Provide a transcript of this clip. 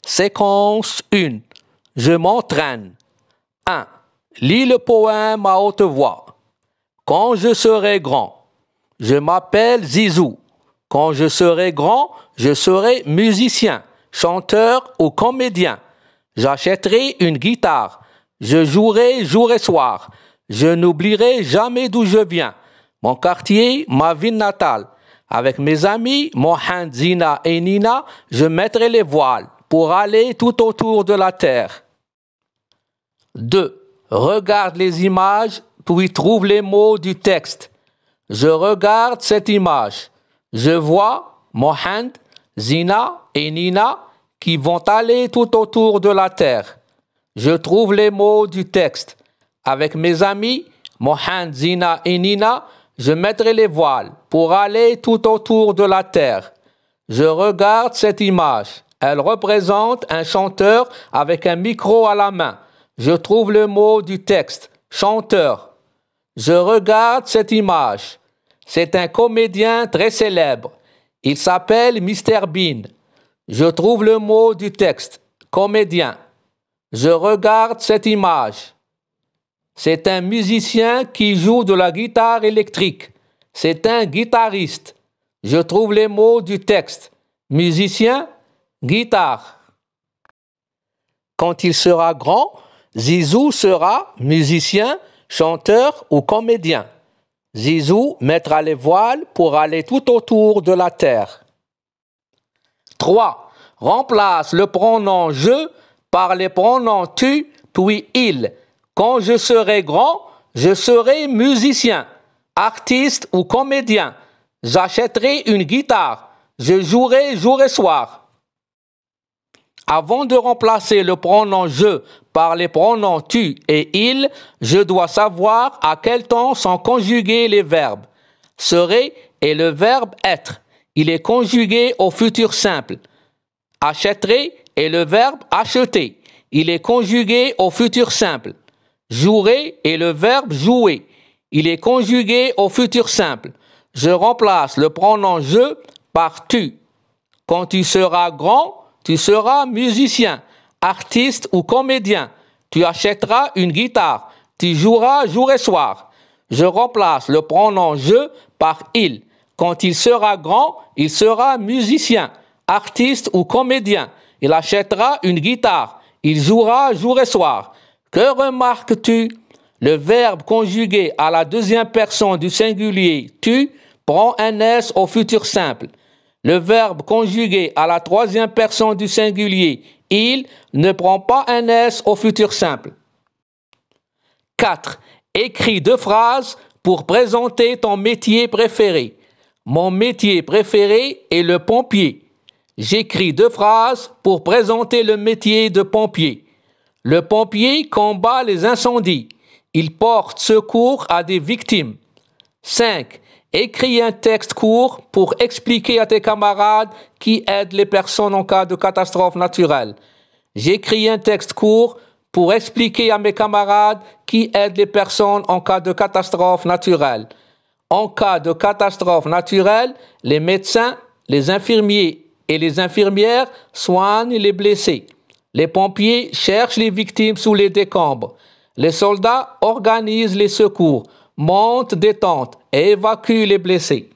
Séquence 1. Je m'entraîne. 1. Lis le poème à haute voix. Quand je serai grand, je m'appelle Zizou. Quand je serai grand, je serai musicien, chanteur ou comédien. J'achèterai une guitare. Je jouerai jour et soir. Je n'oublierai jamais d'où je viens. Mon quartier, ma ville natale. Avec mes amis, Mohand, Zina et Nina, je mettrai les voiles pour aller tout autour de la terre. 2. Regarde les images, puis trouve les mots du texte. Je regarde cette image. Je vois Mohand, Zina et Nina qui vont aller tout autour de la terre. Je trouve les mots du texte. Avec mes amis, Mohand, Zina et Nina, je mettrai les voiles pour aller tout autour de la terre. Je regarde cette image. Elle représente un chanteur avec un micro à la main. Je trouve le mot du texte, chanteur. Je regarde cette image. C'est un comédien très célèbre. Il s'appelle Mr Bean. Je trouve le mot du texte, comédien. Je regarde cette image. C'est un musicien qui joue de la guitare électrique. C'est un guitariste. Je trouve les mots du texte, musicien, guitare. Quand il sera grand, Zizou sera musicien, chanteur ou comédien. Zizou mettra les voiles pour aller tout autour de la terre. 3. Remplace le pronom « je » par les pronoms « tu » puis « il ». Quand je serai grand, je serai musicien, artiste ou comédien. J'achèterai une guitare. Je jouerai jour et soir. Avant de remplacer le pronom « je » par les pronoms « tu » et « il », je dois savoir à quel temps sont conjugués les verbes. « Serai » est le verbe « être ». Il est conjugué au futur simple. « Achèterai » est le verbe « acheter ». Il est conjugué au futur simple. « Jouerai » est le verbe « jouer ». Il est conjugué au futur simple. Je remplace le pronom « je » par « tu ». Quand tu seras grand, tu seras musicien, artiste ou comédien. Tu achèteras une guitare. Tu joueras jour et soir. Je remplace le pronom « je » par « il ». Quand il sera grand, il sera musicien, artiste ou comédien. Il achètera une guitare. Il jouera jour et soir. Que remarques-tu? Le verbe conjugué à la deuxième personne du singulier « tu » prend un S au futur simple. Le verbe conjugué à la troisième personne du singulier « il » ne prend pas un S au futur simple. 4. Écris 2 phrases pour présenter ton métier préféré. Mon métier préféré est le pompier. J'écris 2 phrases pour présenter le métier de pompier. Le pompier combat les incendies. Il porte secours à des victimes. 5. Écris un texte court pour expliquer à tes camarades qui aident les personnes en cas de catastrophe naturelle. J'écris un texte court pour expliquer à mes camarades qui aident les personnes en cas de catastrophe naturelle. En cas de catastrophe naturelle, les médecins, les infirmiers et les infirmières soignent les blessés. Les pompiers cherchent les victimes sous les décombres. Les soldats organisent les secours, montent des tentes et évacuent les blessés.